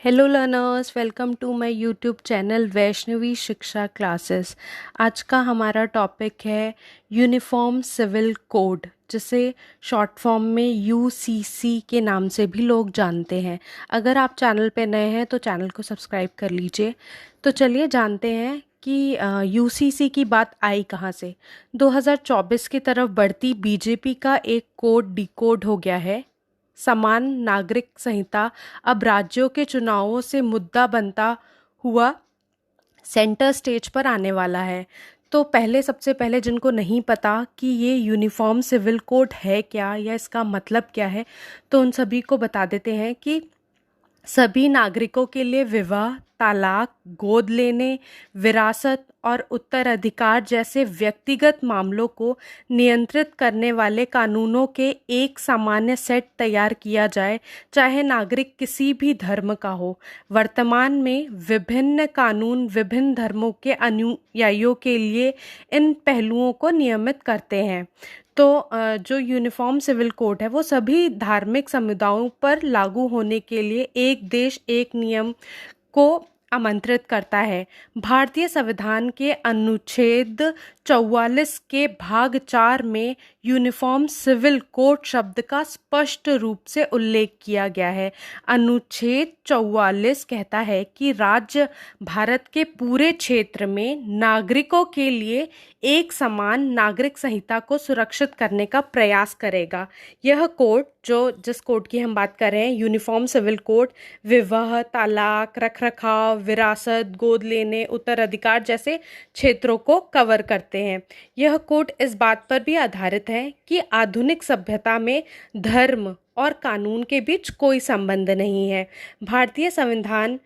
Hello learners, welcome to my YouTube channel Vaishnavi Shiksha classes. आज का हमारा टॉपिक है यूनिफॉर्म सिविल कोड, जिसे शॉर्ट फॉर्म में यूसीसी के नाम से भी लोग जानते हैं। अगर आप चैनल पे नए हैं तो चैनल को सब्सक्राइब कर लीजिए। तो चलिए जानते हैं कि यूसीसी की बात आई कहाँ से। 2024 की तरफ बढ़ती बीजेपी का एक कोड डिकोड हो गया है। समान नागरिक संहिता अब राज्यों के चुनावों से मुद्दा बनता हुआ सेंटर स्टेज पर आने वाला है। तो सबसे पहले जिनको नहीं पता कि ये यूनिफॉर्म सिविल कोड है क्या या इसका मतलब क्या है, तो उन सभी को बता देते हैं कि सभी नागरिकों के लिए विवाह, तलाक, गोद लेने, विरासत और उत्तराधिकार जैसे व्यक्तिगत मामलों को नियंत्रित करने वाले कानूनों के एक सामान्य सेट तैयार किया जाए, चाहे नागरिक किसी भी धर्म का हो। वर्तमान में विभिन्न कानून विभिन्न धर्मों के अनुयायियों के लिए इन पहलुओं को नियमित करते हैं। तो जो यूनिफॉर्म सिविल कोड है वो सभी धार्मिक समुदायों पर लागू होने के लिए एक देश एक नियम को आमंत्रित करता है। भारतीय संविधान के अनुच्छेद 44 के भाग 4 में यूनिफॉर्म सिविल कोड शब्द का स्पष्ट रूप से उल्लेख किया गया है। अनुच्छेद 44 कहता है कि राज्य भारत के पूरे क्षेत्र में नागरिकों के लिए एक समान नागरिक संहिता को सुरक्षित करने का प्रयास करेगा। यह कोड, जिस कोड की हम बात कर रहे हैं, यूनिफॉर्म सिविल कोड, विवाह, तलाक, रखरखाव, विरासत, गोद लेने, उत्तराधिकार जैसे क्षेत्रों को कवर करते हैं। यह कोड इस बात पर भी आधारित है कि आधुनिक सभ्यता में धर्म और कानून के बीच कोई संबंध नहीं है। भारतीय संविधान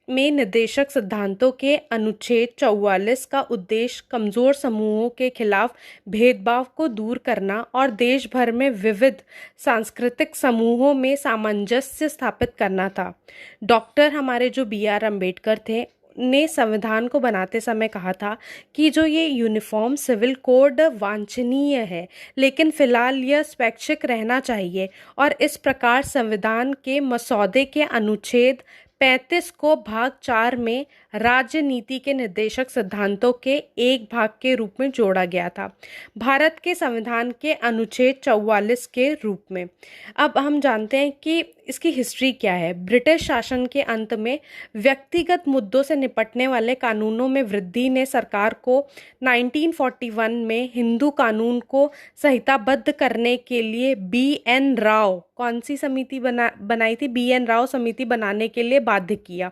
में निर्देशक सिद्धांतों के अनुच्छेद 44 का उद्देश्य कमजोर समूहों के खिलाफ भेदभाव को दूर करना और देश भर में विविध सांस्कृतिक समूहों में सामंजस्य स्थापित करना था। डॉक्टर हमारे जो BR अम्बेडकर थे ने संविधान को बनाते समय कहा था कि जो ये यूनिफॉर्म सिविल कोड वांछनीय है, लेकिन फिलहाल यह स्वैच्छिक रहना चाहिए और इस प्रकार संविधान के मसौदे के अनुच्छेद 35 को भाग 4 में राजनीति के निर्देशक सिद्धांतों के एक भाग के रूप में जोड़ा गया था, भारत के संविधान के अनुच्छेद 44 के रूप में। अब हम जानते हैं कि इसकी हिस्ट्री क्या है। ब्रिटिश शासन के अंत में व्यक्तिगत मुद्दों से निपटने वाले कानूनों में वृद्धि ने सरकार को 1941 में हिंदू कानून को संहिताबद्ध करने के लिए BN राव, कौन सी समिति बनाई थी? BN राव समिति बनाने के लिए बाध्य किया।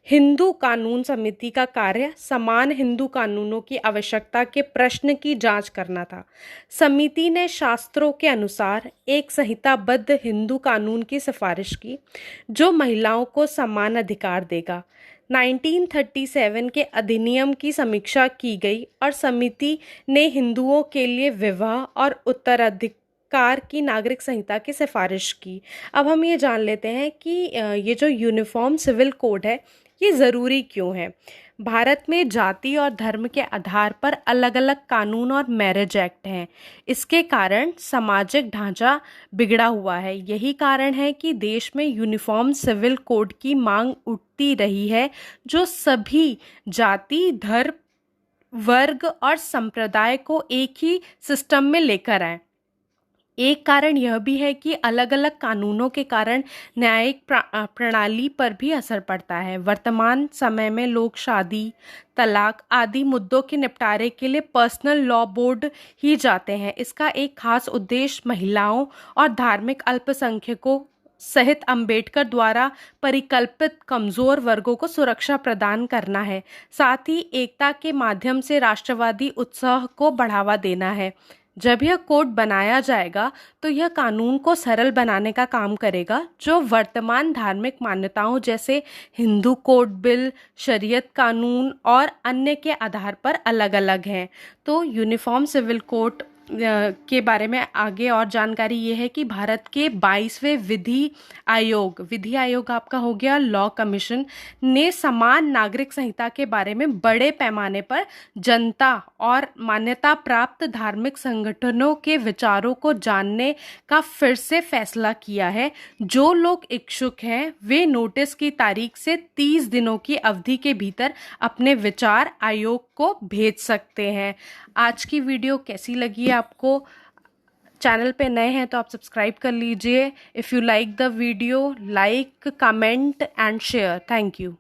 हिंदू कानून समिति का कार्य समान हिंदू कानूनों की आवश्यकता के प्रश्न की जांच करना था। समिति ने शास्त्रों के अनुसार एक संहिताबद्ध हिंदू कानून की सिफारिश की जो महिलाओं को समान अधिकार देगा। 1937 के अधिनियम की समीक्षा की गई और समिति ने हिंदुओं के लिए विवाह और उत्तराधिकार की नागरिक संहिता की सिफारिश की। अब हम ये जान लेते हैं कि ये जो यूनिफॉर्म सिविल कोड है ये ज़रूरी क्यों है। भारत में जाति और धर्म के आधार पर अलग अलग कानून और मैरिज एक्ट हैं। इसके कारण सामाजिक ढांचा बिगड़ा हुआ है। यही कारण है कि देश में यूनिफॉर्म सिविल कोड की मांग उठती रही है, जो सभी जाति, धर्म, वर्ग और संप्रदाय को एक ही सिस्टम में लेकर आए। एक कारण यह भी है कि अलग अलग कानूनों के कारण न्यायिक प्रणाली पर भी असर पड़ता है। वर्तमान समय में लोग शादी, तलाक आदि मुद्दों के निपटारे के लिए पर्सनल लॉ बोर्ड ही जाते हैं। इसका एक खास उद्देश्य महिलाओं और धार्मिक अल्पसंख्यकों सहित अंबेडकर द्वारा परिकल्पित कमजोर वर्गों को सुरक्षा प्रदान करना है। साथ ही एकता के माध्यम से राष्ट्रवादी उत्साह को बढ़ावा देना है। जब यह कोड बनाया जाएगा तो यह कानून को सरल बनाने का काम करेगा, जो वर्तमान धार्मिक मान्यताओं जैसे हिंदू कोड बिल, शरीयत कानून और अन्य के आधार पर अलग अलग हैं। तो यूनिफॉर्म सिविल कोड के बारे में आगे और जानकारी ये है कि भारत के 22वें विधि आयोग आपका हो गया लॉ कमीशन ने समान नागरिक संहिता के बारे में बड़े पैमाने पर जनता और मान्यता प्राप्त धार्मिक संगठनों के विचारों को जानने का फिर से फैसला किया है। जो लोग इच्छुक हैं वे नोटिस की तारीख से 30 दिनों की अवधि के भीतर अपने विचार आयोग को भेज सकते हैं। आज की वीडियो कैसी लगी आपको? चैनल पे नए हैं तो आप सब्सक्राइब कर लीजिए। If you like the video, like, comment and share. Thank you.